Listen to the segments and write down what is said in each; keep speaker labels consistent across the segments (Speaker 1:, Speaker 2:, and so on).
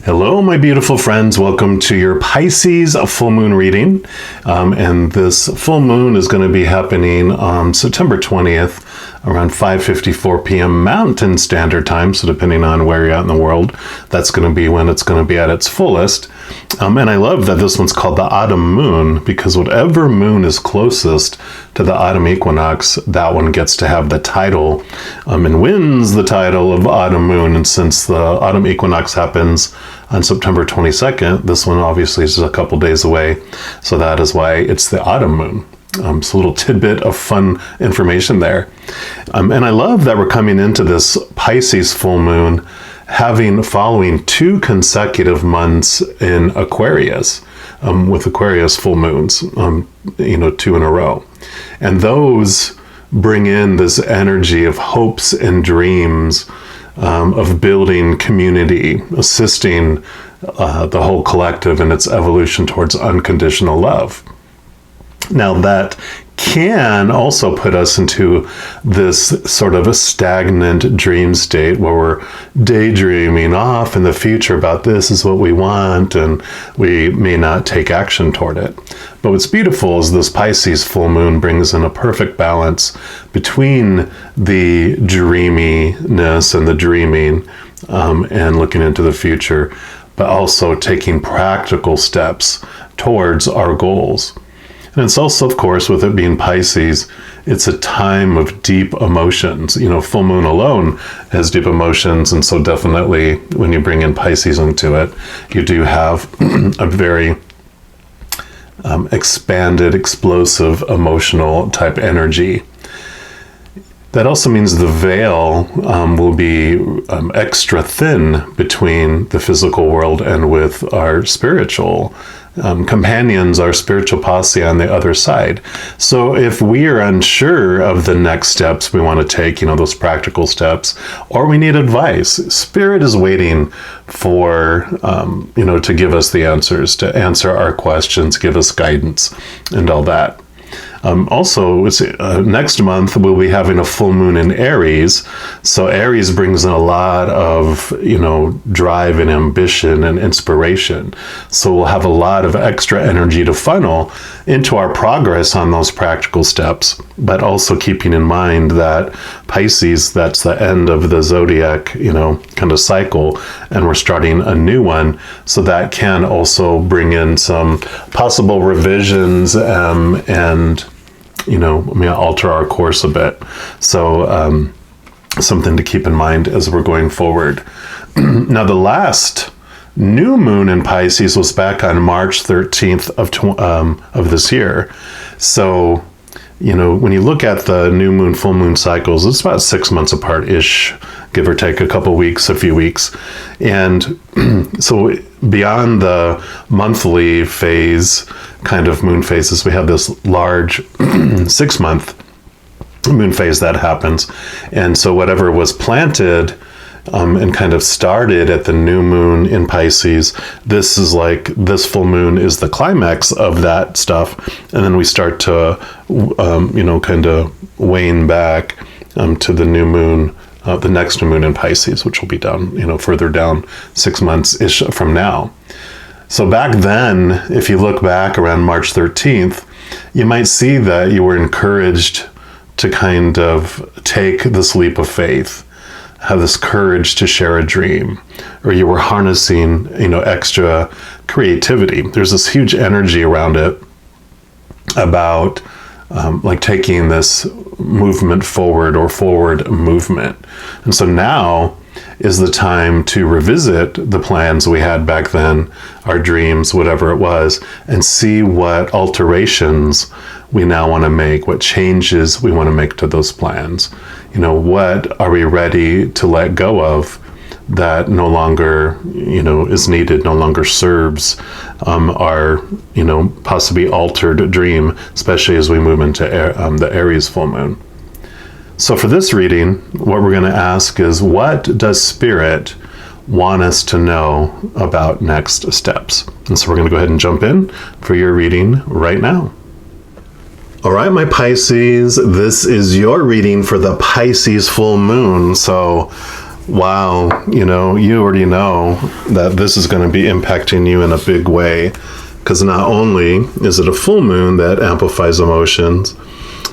Speaker 1: Hello, my beautiful friends. Welcome to your Pisces full moon reading. And this full moon is going to be happening on September 20th around 5:54 p.m. Mountain Standard Time. So depending on where you're at in the world, that's going to be when it's going to be at its fullest. And I love that this one's called the autumn moon because whatever moon is closest to the autumn equinox, that one gets to have the title and wins the title of autumn moon. And since the autumn equinox happens on September 22nd, this one obviously is a couple days away. So that is why it's the autumn moon. So a little tidbit of fun information there. And I love that we're coming into this Pisces full moon following 2 consecutive months in Aquarius, with Aquarius full moons, 2 in a row. And those bring in this energy of hopes and dreams, of building community, assisting the whole collective in its evolution towards unconditional love. Now that can also put us into this sort of a stagnant dream state where we're daydreaming off in the future about this is what we want, and we may not take action toward it. But what's beautiful is this Pisces full moon brings in a perfect balance between the dreaminess and the dreaming and looking into the future, but also taking practical steps towards our goals. And it's also, of course, with it being Pisces, it's a time of deep emotions. Full moon alone has deep emotions. And so definitely when you bring in Pisces into it, you do have a very expanded, explosive, emotional type energy. That also means the veil will be extra thin between the physical world and with our spiritual companions, our spiritual posse on the other side. So if we are unsure of the next steps we want to take, those practical steps, or we need advice, Spirit is waiting for, to give us the answers, to answer our questions, give us guidance and all that. Also, next month we'll be having a full moon in Aries. So Aries brings in a lot of, drive and ambition and inspiration. So we'll have a lot of extra energy to funnel into our progress on those practical steps, but also keeping in mind that Pisces, that's the end of the zodiac, kind of cycle, and we're starting a new one. So that can also bring in some possible revisions and alter our course a bit. So something to keep in mind as we're going forward. Now, the last new moon in Pisces was back on March 13th of this year. So, when you look at the new moon, full moon cycles, it's about 6 months apart-ish, give or take a couple weeks, a few weeks. And so beyond the monthly phase, kind of moon phases, we have this large 6-month moon phase that happens. And so whatever was planted and kind of started at the new moon in Pisces, this full moon is the climax of that stuff. And then we start to, kind of wane back to the new moon, the next new moon in Pisces, which will be down, further down 6 months-ish from now. So back then, if you look back around March 13th, you might see that you were encouraged to kind of take this leap of faith, have this courage to share a dream, or you were harnessing, extra creativity. There's this huge energy around it about taking this movement forward or forward movement. And so now is the time to revisit the plans we had back then, our dreams, whatever it was, and see what alterations we now want to make, what changes we want to make to those plans. What are we ready to let go of that no longer, is needed, no longer serves our, possibly altered dream, especially as we move into the Aries full moon. So for this reading, what we're going to ask is, what does Spirit want us to know about next steps? And so we're going to go ahead and jump in for your reading right now. All right, my Pisces, this is your reading for the Pisces full moon. So wow, you already know that this is going to be impacting you in a big way. Because not only is it a full moon that amplifies emotions,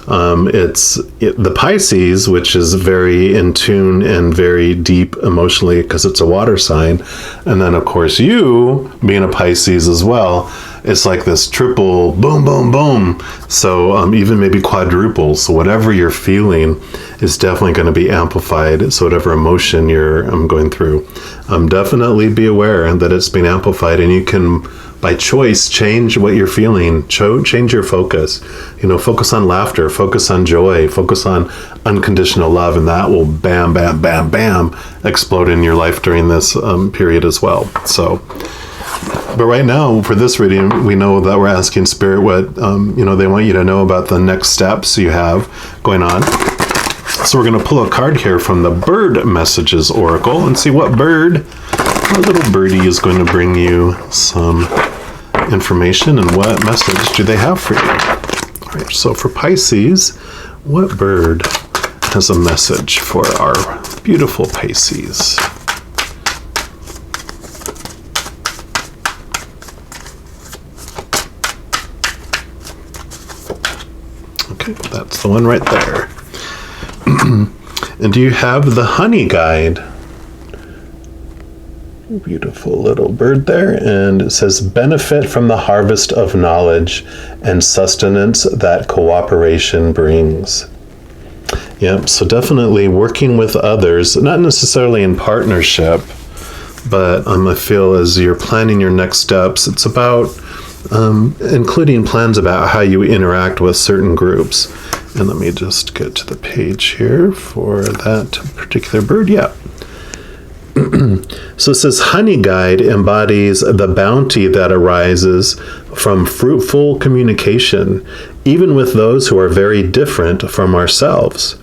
Speaker 1: the Pisces, which is very in tune and very deep emotionally because it's a water sign. And then, of course, you being a Pisces as well, it's like this triple boom, boom, boom. So even maybe quadruple. So whatever you're feeling is definitely going to be amplified. So whatever emotion you're going through, definitely be aware that it's being amplified, and you can, by choice, change what you're feeling. Change your focus. Focus on laughter, focus on joy, focus on unconditional love, and that will bam, bam, bam, bam explode in your life during this period as well. So, but right now for this reading, we know that we're asking Spirit what they want you to know about the next steps you have going on. So we're going to pull a card here from the Bird Messages Oracle and see what little birdie is going to bring you some information, and what message do they have for you. All right, so for Pisces, what bird has a message for our beautiful Pisces? Okay, that's the one right there. And do you have the Honey Guide? Beautiful little bird there, and it says, benefit from the harvest of knowledge and sustenance that cooperation brings. Yep, so definitely working with others, not necessarily in partnership, but I feel as you're planning your next steps, it's about including plans about how you interact with certain groups. And let me just get to the page here for that particular bird. Yeah. So it says, Honey Guide embodies the bounty that arises from fruitful communication, even with those who are very different from ourselves.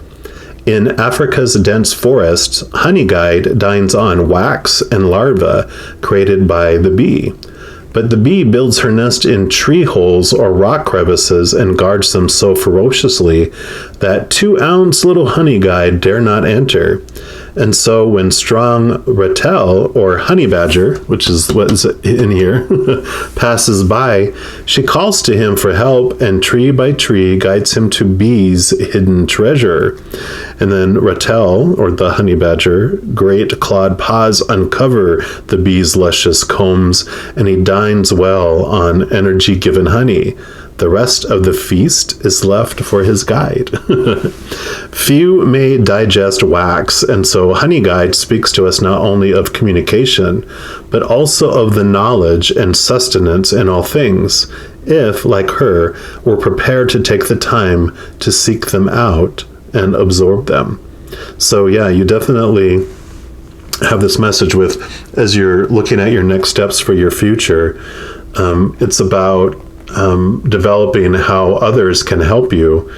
Speaker 1: In Africa's dense forests, Honey Guide dines on wax and larvae created by the bee. But the bee builds her nest in tree holes or rock crevices and guards them so ferociously that 2-ounce little Honey Guide dare not enter. And so when strong Rattel, or honey badger, which is what is in here, passes by, she calls to him for help, and tree by tree guides him to bee's hidden treasure. And then Rattel, or the honey badger, great clawed paws uncover the bee's luscious combs, and he dines well on energy-given honey. The rest of the feast is left for his guide. Few may digest wax, and so Honey Guide speaks to us not only of communication, but also of the knowledge and sustenance in all things, if, like her, we're prepared to take the time to seek them out and absorb them. So yeah, you definitely have this message with, as you're looking at your next steps for your future, it's about developing how others can help you,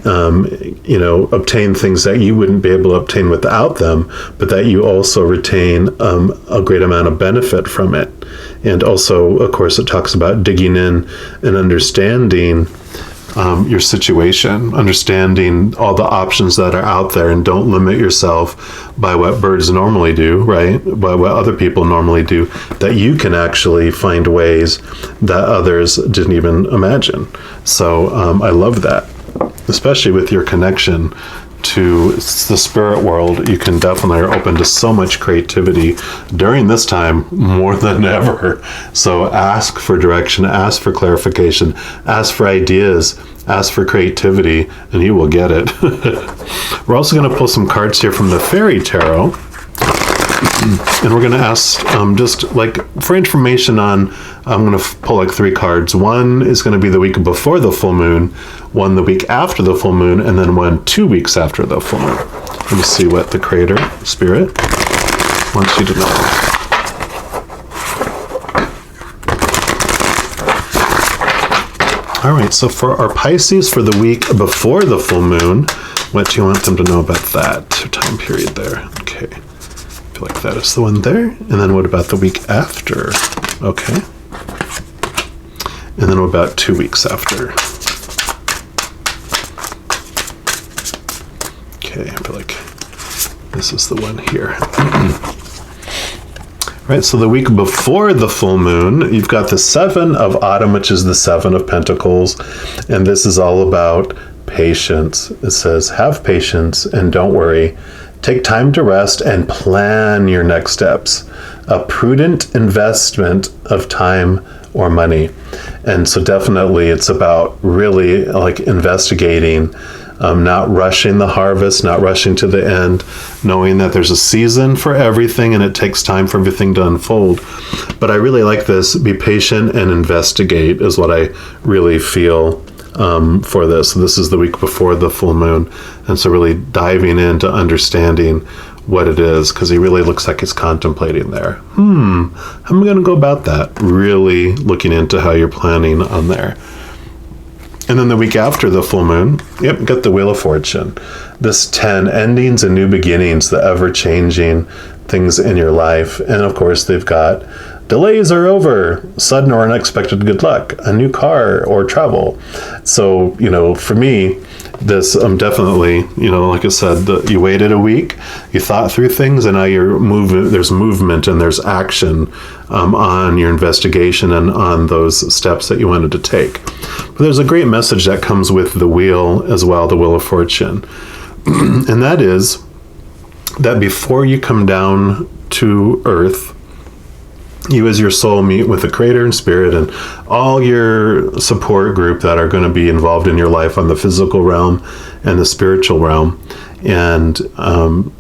Speaker 1: obtain things that you wouldn't be able to obtain without them, but that you also retain a great amount of benefit from it. And also, of course, it talks about digging in and understanding your situation, understanding all the options that are out there, and don't limit yourself by what birds normally do, right? By what other people normally do, that you can actually find ways that others didn't even imagine. So I love that, especially with your connection to the spirit world. You can definitely are open to so much creativity during this time more than ever. So ask for direction, ask for clarification, ask for ideas, ask for creativity, and you will get it. We're also going to pull some cards here from the Fairy Tarot, and we're going to ask just like for information on, I'm going to pull like 3 cards. One is going to be the week before the full moon, one the week after the full moon, and then one 2 weeks after the full moon. Let me see what the Creator Spirit wants you to know. All right, so for our Pisces for the week before the full moon, what do you want them to know about that time period there? Okay, I feel like that is the one there. And then what about the week after? Okay. And then what about 2 weeks after? Okay, I feel like This is the one here. Right, so the week before the full moon, you've got the 7 of autumn, which is the 7 of Pentacles. And this is all about patience. It says, have patience and don't worry. Take time to rest and plan your next steps. A prudent investment of time or money. And so definitely it's about really like investigating, not rushing the harvest, not rushing to the end, knowing that there's a season for everything and it takes time for everything to unfold. But I really like this, be patient and investigate is what I really feel for this. So this is the week before the full moon. And so really diving into understanding what it is, because he really looks like he's contemplating there. How am I going to go about that? Really looking into how you're planning on there. And then the week after the full moon, got the Wheel of Fortune. This 10 endings and new beginnings, the ever-changing things in your life. And of course, they've got delays are over, sudden or unexpected good luck, a new car or travel. So, for me, this definitely, like I said, you waited a week, you thought through things, and now you're moving. There's movement and there's action on your investigation and on those steps that you wanted to take. But there's a great message that comes with the wheel as well, the Wheel of Fortune. And that is that before you come down to earth, you as your soul meet with the Creator and Spirit and all your support group that are going to be involved in your life on the physical realm and the spiritual realm. And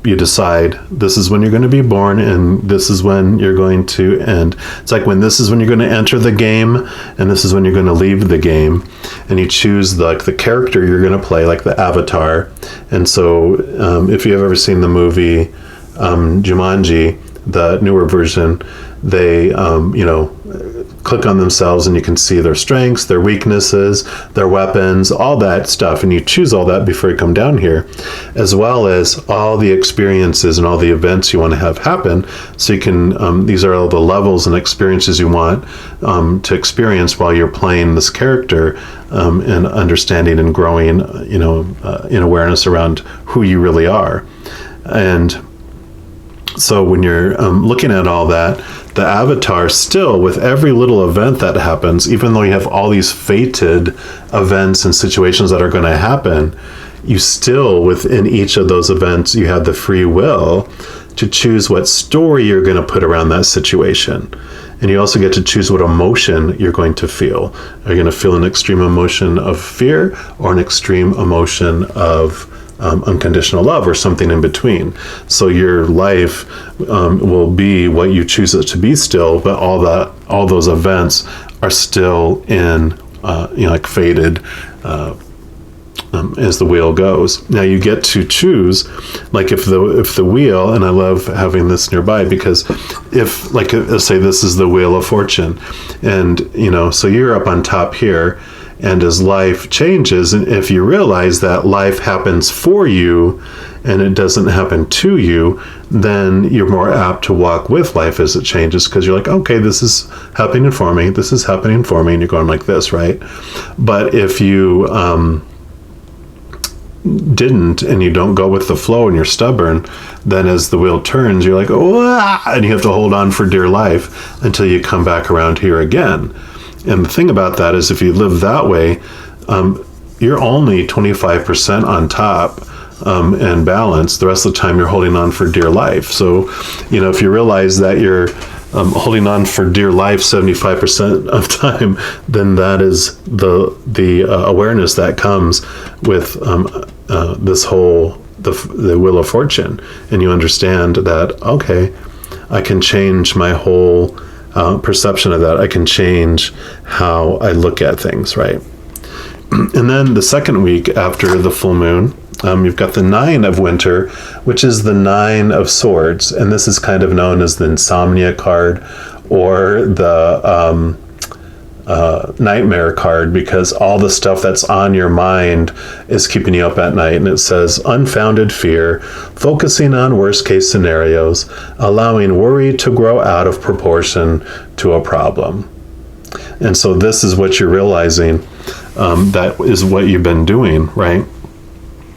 Speaker 1: you decide this is when you're going to be born and this is when you're going to end. It's like this is when you're going to enter the game and this is when you're going to leave the game. And you choose the character you're going to play, like the avatar. And so if you've ever seen the movie Jumanji, the newer version, they click on themselves and you can see their strengths, their weaknesses, their weapons, all that stuff. And you choose all that before you come down here, as well as all the experiences and all the events you want to have happen. So you can, these are all the levels and experiences you want to experience while you're playing this character, and understanding and growing, in awareness around who you really are. And so when you're looking at all that, the avatar still, with every little event that happens, even though you have all these fated events and situations that are going to happen, you still, within each of those events, you have the free will to choose what story you're going to put around that situation. And you also get to choose what emotion you're going to feel. Are you going to feel an extreme emotion of fear or an extreme emotion of unconditional love, or something in between? So your life will be what you choose it to be still, but all those events are still in like faded as the wheel goes. Now you get to choose, like if the wheel, and I love having this nearby, because if, like, let's say this is the Wheel of Fortune, and so you're up on top here. And as life changes, and if you realize that life happens for you and it doesn't happen to you, then you're more apt to walk with life as it changes, because you're like, okay, this is happening for me, this is happening for me, and you're going like this, right? But if you didn't, and you don't go with the flow and you're stubborn, then as the wheel turns, you're like, oh, and you have to hold on for dear life until you come back around here again. And the thing about that is, if you live that way, you're only 25% on top and balanced. The rest of the time you're holding on for dear life. So, if you realize that you're holding on for dear life 75% of time, then that is the awareness that comes with this whole, the Wheel of Fortune. And you understand that, okay, I can change my whole perception of that. I can change how I look at things, right? And then the second week after the full moon, you've got the 9 of Winter, which is the 9 of Swords. And this is kind of known as the Insomnia card, or the Nightmare card, because all the stuff that's on your mind is keeping you up at night. And it says unfounded fear, focusing on worst case scenarios, allowing worry to grow out of proportion to a problem. And so this is what you're realizing, that is what you've been doing, right?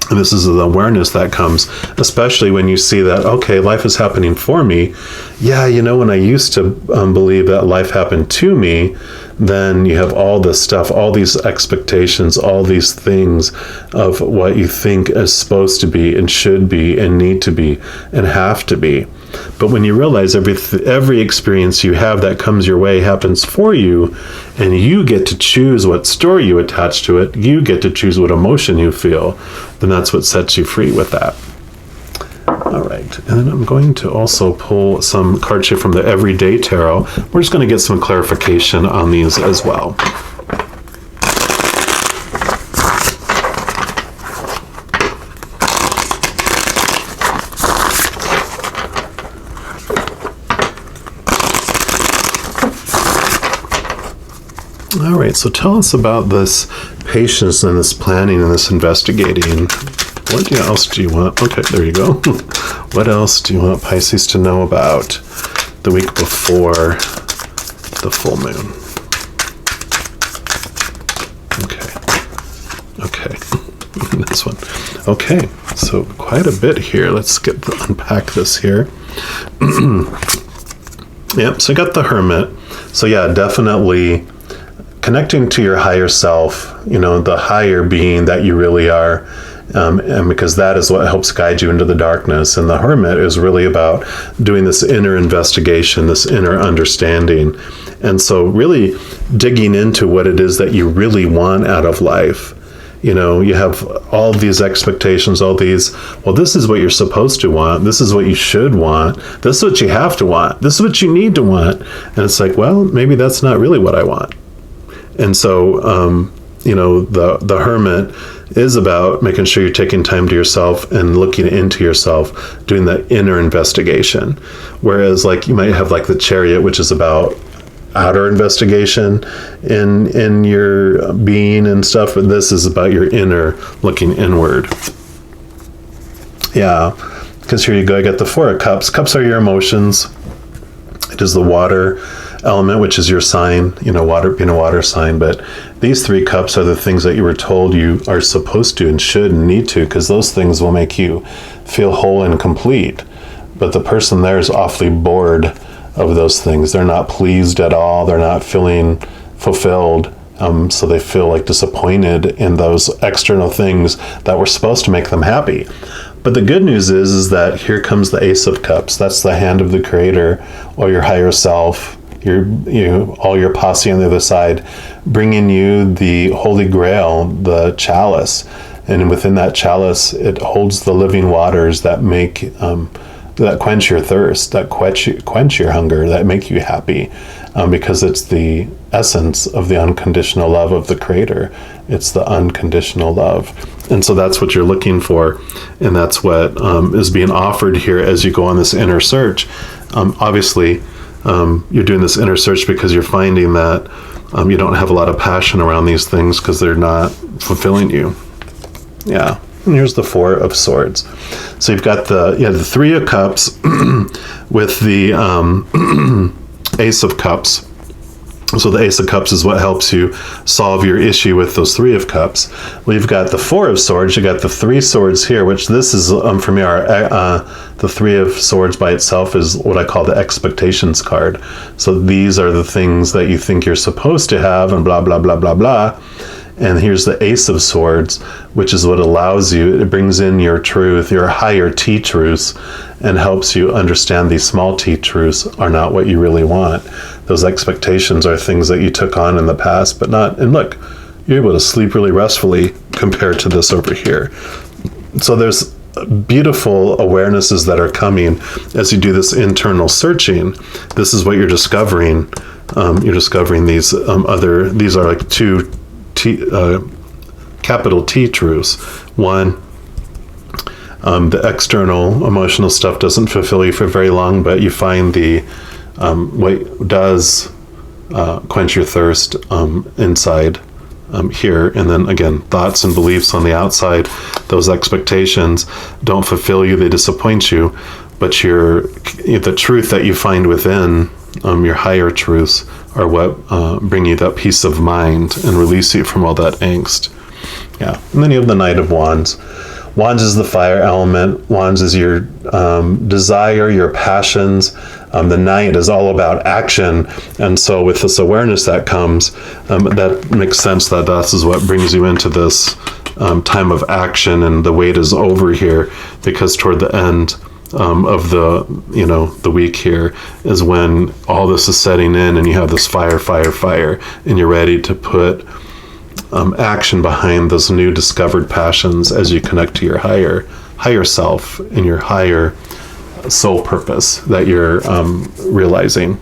Speaker 1: And this is the awareness that comes, especially when you see that, okay, life is happening for me. Yeah, when I used to believe that life happened to me, then you have all this stuff, all these expectations, all these things of what you think is supposed to be and should be and need to be and have to be. But when you realize every experience you have that comes your way happens for you, and you get to choose what story you attach to it, you get to choose what emotion you feel, then that's what sets you free with that. All right, and then I'm going to also pull some cards here from the Everyday Tarot. We're just going to get some clarification on these as well. All right, so tell us about this patience and this planning and this investigating. What else do you want? Okay, there you go. What else do you want Pisces to know about the week before the full moon? Okay. This one. Okay, so quite a bit here. Let's unpack this here. Yep, so I got the Hermit. So yeah, definitely connecting to your higher self, the higher being that you really are, and because that is what helps guide you into the darkness. And the Hermit is really about doing this inner investigation, this inner understanding. And so really digging into what it is that you really want out of life. You have all these expectations, well, this is what you're supposed to want. This is what you should want. This is what you have to want. This is what you need to want. And it's like, well, maybe that's not really what I want. And so, the Hermit is about making sure you're taking time to yourself and looking into yourself, doing that inner investigation. Whereas, you might have the Chariot, which is about outer investigation in your being and stuff, and this is about your inner, looking inward. Yeah, because here you go. I got the Four of Cups. Cups are your emotions. It is the water element, which is your sign, water being a water sign. But these three cups are the things that you were told you are supposed to and should and need to, because those things will make you feel whole and complete. But the person there is awfully bored of those things. They're not pleased at all. They're not feeling fulfilled. So they feel disappointed in those external things that were supposed to make them happy. But the good news is that here comes the Ace of Cups. That's the hand of the Creator, or your higher self, all your posse on the other side, bringing you the Holy Grail, the chalice. And within that chalice, it holds the living waters that make that quench your thirst, that quench your hunger, that make you happy, because it's the essence of the unconditional love of the Creator. It's the unconditional love. And so that's what you're looking for, and that's what is being offered here as you go on this inner search. Obviously, you're doing this inner search because you're finding that you don't have a lot of passion around these things because they're not fulfilling you. Yeah. And here's the Four of Swords. So you've got the Three of Cups with the Ace of Cups. So the Ace of Cups is what helps you solve your issue with those Three of Cups. Well, you've got the Four of Swords. You got the Three Swords here, which this is for me. The Three of Swords by itself is what I call the expectations card. So these are the things that you think you're supposed to have, and blah blah blah blah blah. And here's the Ace of Swords, which is what allows you, it brings in your truth, your higher T truths, and helps you understand these small T truths are not what you really want. Those expectations are things that you took on in the past, but not, and look, you're able to sleep really restfully compared to this over here. So there's beautiful awarenesses that are coming as you do this internal searching. This is what you're discovering. You're discovering these these are two capital T truths. One, the external emotional stuff doesn't fulfill you for very long, but you find the what does quench your thirst inside here. And then again, thoughts and beliefs on the outside, those expectations don't fulfill you, they disappoint you, but the truth that you find within, your higher truths, are what bring you that peace of mind and release you from all that angst. Yeah. And then you have the Knight of Wands. Wands is the fire element. Wands is your desire, your passions. The Knight is all about action. And so with this awareness that comes, that makes sense that this is what brings you into this time of action, and the wait is over here, because toward the end of the week here is when all this is setting in, and you have this fire, and you're ready to put action behind those new discovered passions as you connect to your higher self and your higher soul purpose that you're realizing.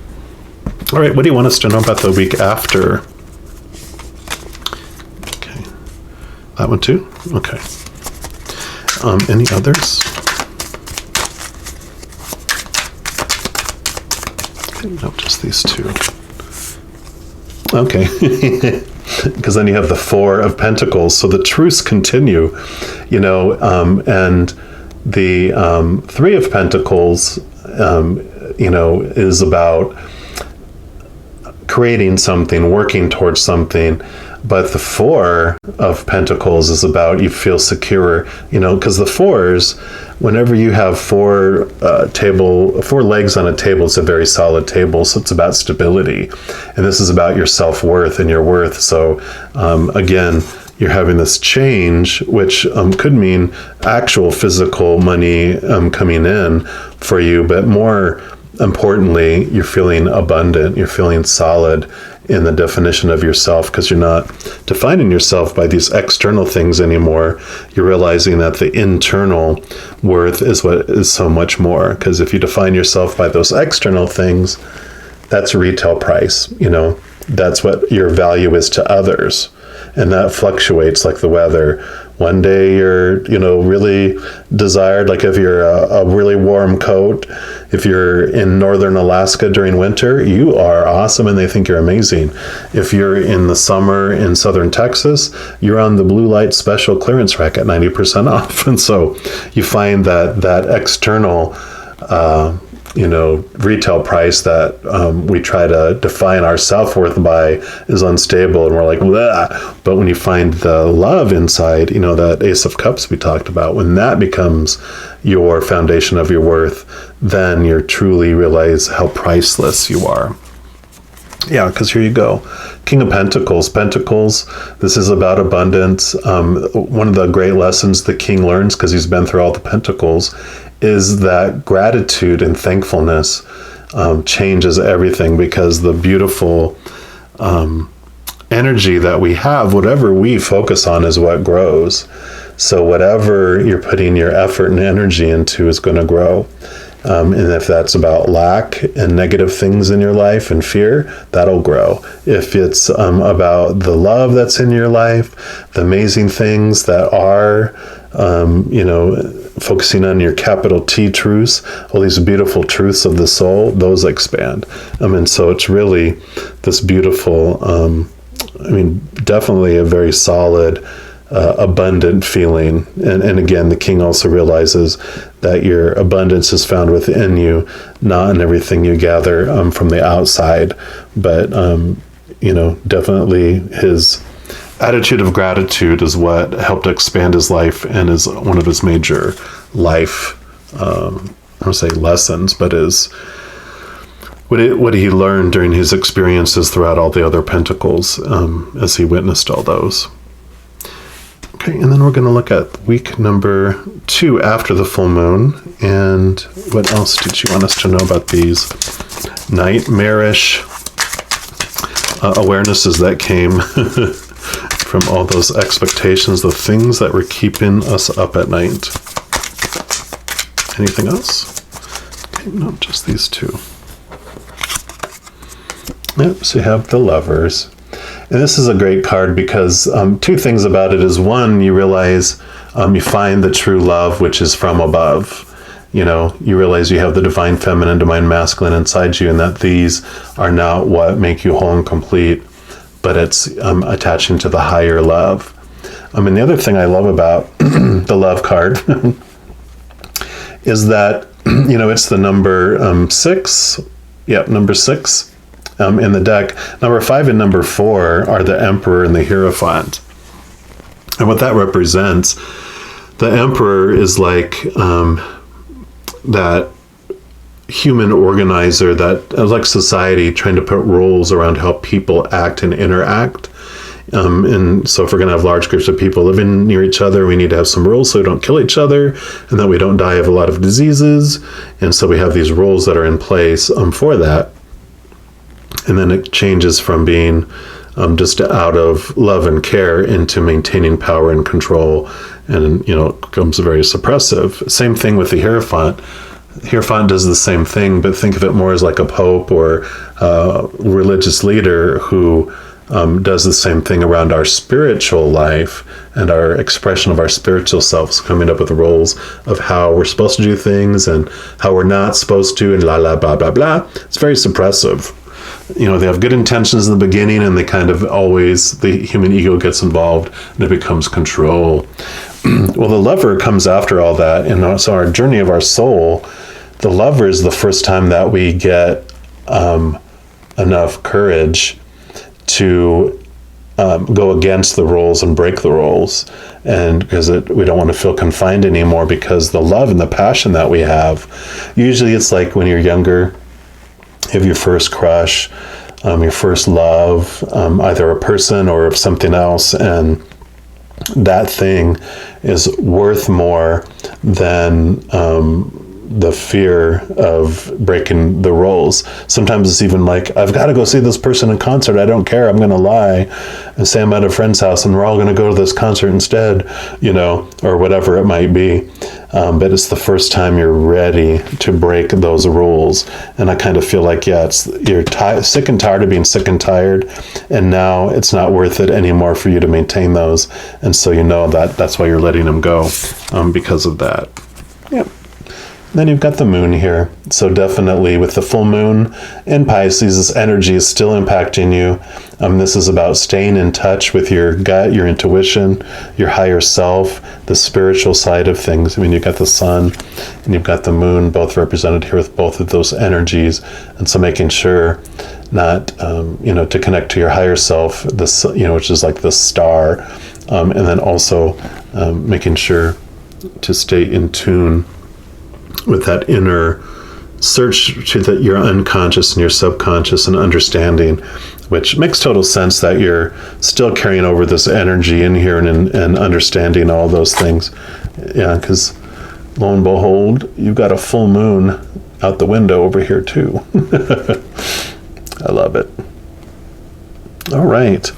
Speaker 1: All right, what do you want us to know about the week after? Okay, that one too? Okay. Any others? Okay, no, just these two. Okay. Because then you have the Four of Pentacles. So the truths continue, and the Three of Pentacles, is about creating something, working towards something. But the Four of Pentacles is about you feel secure, because the fours, whenever you have four legs on a table, it's a very solid table. So it's about stability. And this is about your self-worth and your worth. So again, you're having this change, which could mean actual physical money coming in for you. But more importantly, you're feeling abundant. You're feeling solid in the definition of yourself, because you're not defining yourself by these external things anymore. You're realizing that the internal worth is what is so much more. Because if you define yourself by those external things, that's retail price. That's what your value is to others. And that fluctuates like the weather. One day you're, really desired, like if you're a really warm coat, if you're in northern Alaska during winter, you are awesome and they think you're amazing. If you're in the summer in southern Texas, you're on the blue light special clearance rack at 90% off. And so you find that external retail price that we try to define our self-worth by is unstable, and we're like, bleh. But when you find the love inside, that Ace of Cups we talked about, when that becomes your foundation of your worth, then you truly realize how priceless you are. Yeah, because here you go. King of Pentacles. Pentacles, this is about abundance. One of the great lessons the king learns, because he's been through all the pentacles, is that gratitude and thankfulness changes everything, because the beautiful energy that we have, whatever we focus on is what grows. So whatever you're putting your effort and energy into is going to grow. And if that's about lack and negative things in your life and fear, that'll grow. If it's about the love that's in your life, the amazing things that are, focusing on your capital T truths, all these beautiful truths of the soul, those expand. And so it's really this beautiful, definitely a very solid, abundant feeling. And again, the king also realizes that your abundance is found within you, not in everything you gather from the outside, but definitely his attitude of gratitude is what helped expand his life, and is one of his major life I don't say lessons, but is what he learned during his experiences throughout all the other pentacles, as he witnessed all those. Okay, and then we're going to look at week number 2 after the full moon. And what else did you want us to know about these nightmarish awarenesses that came from all those expectations, the things that were keeping us up at night? Anything else? Okay, no, just these two. Yep, so you have the Lovers. And this is a great card because two things about it is, one, you realize you find the true love, which is from above. You realize you have the divine feminine, divine masculine inside you, and that these are not what make you whole and complete, but it's attaching to the higher love. And the other thing I love about the love card is that, it's the number 6. Yep, number 6. In the deck. Number 5 and number 4 are the Emperor and the Hierophant. And what that represents, The Emperor is like that human organizer, that like society trying to put rules around how people act and interact. And so if we're going to have large groups of people living near each other, we need to have some rules so we don't kill each other and that we don't die of a lot of diseases. And so we have these rules that are in place for that. And then it changes from being just out of love and care into maintaining power and control, and becomes very suppressive. Same thing with the Hierophant. Hierophant does the same thing, but think of it more as like a pope or a religious leader who does the same thing around our spiritual life and our expression of our spiritual selves, coming up with the rules of how we're supposed to do things and how we're not supposed to, and blah, blah, blah. It's very suppressive. They have good intentions in the beginning, and they kind of always, the human ego gets involved and it becomes control. Well, the Lover comes after all that. And so our journey of our soul, the Lover is the first time that we get enough courage to go against the rules and break the rules. And because we don't want to feel confined anymore, because the love and the passion that we have, usually it's like when you're younger, you have your first crush, your first love, either a person or of something else, and that thing is worth more than the fear of breaking the rules. Sometimes it's even like, I've got to go see this person in concert. I don't care. I'm going to lie and say I'm at a friend's house and we're all going to go to this concert instead, or whatever it might be. But it's the first time you're ready to break those rules. And I kind of feel like, you're sick and tired of being sick and tired. And now it's not worth it anymore for you to maintain those. And so that's why you're letting them go, because of that. Yep. Then you've got the moon here. So definitely with the full moon in Pisces, this energy is still impacting you. This is about staying in touch with your gut, your intuition, your higher self, the spiritual side of things. You've got the sun and you've got the moon, both represented here with both of those energies. And so making sure not, to connect to your higher self, this, which is like the star. And then also making sure to stay in tune with that inner search to your unconscious and your subconscious and understanding, which makes total sense that you're still carrying over this energy in here and understanding all those things. Yeah, because lo and behold, you've got a full moon out the window over here too. I love it. All right.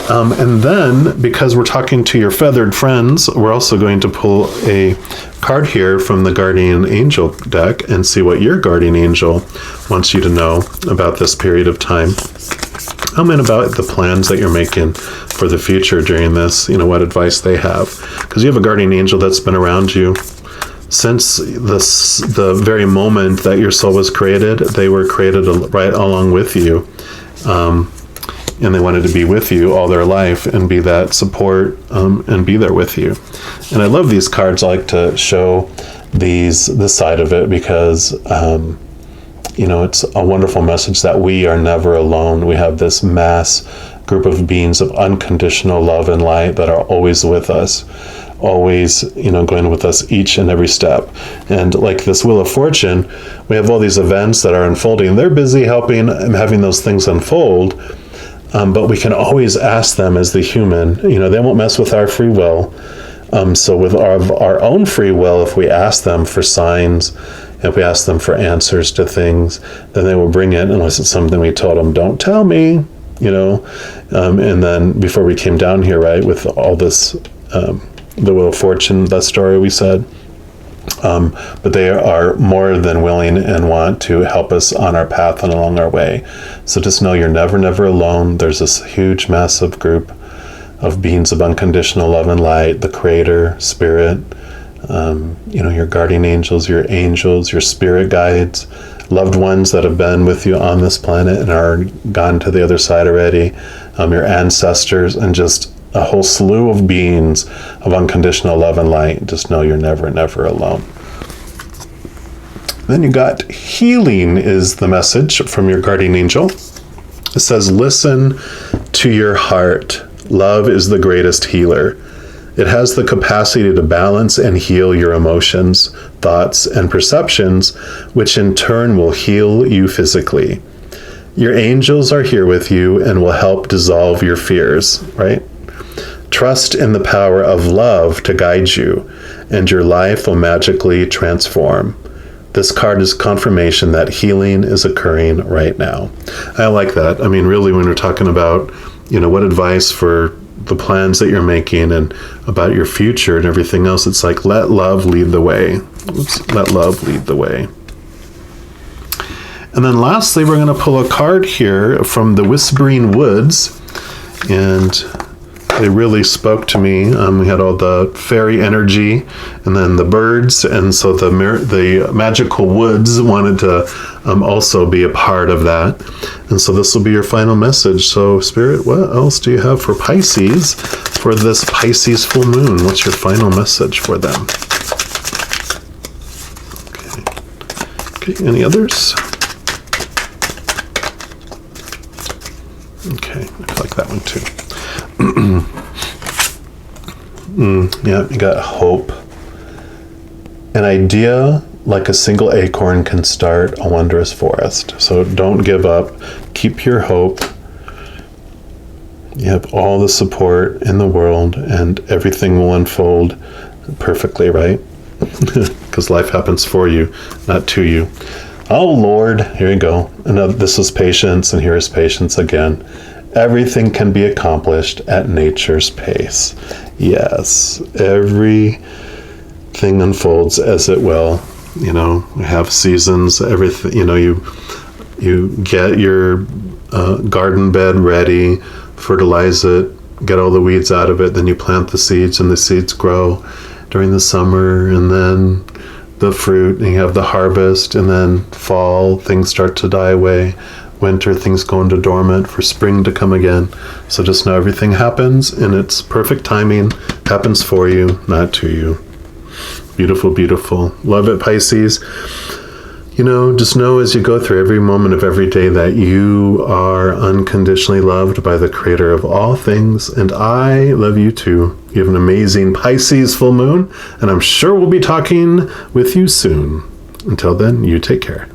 Speaker 1: And then, because we're talking to your feathered friends, we're also going to pull a card here from the Guardian Angel deck and see what your Guardian Angel wants you to know about this period of time. And about the plans that you're making for the future during this, what advice they have. Because you have a Guardian Angel that's been around you since the very moment that your soul was created. They were created right along with you. And they wanted to be with you all their life and be that support and be there with you. And I love these cards. I like to show this side of it because, it's a wonderful message that we are never alone. We have this mass group of beings of unconditional love and light that are always with us, always, going with us each and every step. And like this Wheel of Fortune, we have all these events that are unfolding. They're busy helping and having those things unfold. But we can always ask them as the human, they won't mess with our free will. So with our own free will, if we ask them for signs, if we ask them for answers to things, then they will bring it, unless it's something we told them, don't tell me, and then before we came down here, right, with all this, the Wheel of Fortune, that story we said, but they are more than willing and want to help us on our path and along our way. So just know you're never, never alone. There's this huge, massive group of beings of unconditional love and light, the Creator, Spirit, your guardian angels, your spirit guides, loved ones that have been with you on this planet and are gone to the other side already, your ancestors, and just a whole slew of beings of unconditional love and light. Just know you're never, never alone. Then you got healing is the message from your guardian angel. It says, listen to your heart. Love is the greatest healer. It has the capacity to balance and heal your emotions, thoughts, and perceptions, which in turn will heal you physically. Your angels are here with you and will help dissolve your fears, right? Trust in the power of love to guide you, and your life will magically transform. This card is confirmation that healing is occurring right now. I like that. I mean, really, when we're talking about, what advice for the plans that you're making and about your future and everything else, it's like, let love lead the way. Let love lead the way. And then lastly, we're going to pull a card here from the Whispering Woods, and they really spoke to me. We had all the fairy energy and then the birds, and so the magical woods wanted to also be a part of that. And so this will be your final message. So Spirit, what else do you have for Pisces for this Pisces full moon? What's your final message for them? Okay, any others? Okay, I like that one too. Yeah, you got hope. An idea like a single acorn can start a wondrous forest. So don't give up. Keep your hope. You have all the support in the world, and everything will unfold perfectly, right? Because life happens for you, not to you. Oh, Lord, here you go. And this is patience, and here is patience again. Everything can be accomplished at nature's pace. Yes, everything unfolds as it will. We have seasons, everything, you get your garden bed ready, fertilize it, get all the weeds out of it, then you plant the seeds, and the seeds grow during the summer, and then the fruit, and you have the harvest, and then fall, things start to die away. Winter, things go into dormant for spring to come again. So just know everything happens in its perfect timing, happens for you, not to you. Beautiful, beautiful. Love it, Pisces. Just know as you go through every moment of every day that you are unconditionally loved by the Creator of all things, and I love you too. You have an amazing Pisces full moon, and I'm sure we'll be talking with you soon. Until then, you take care.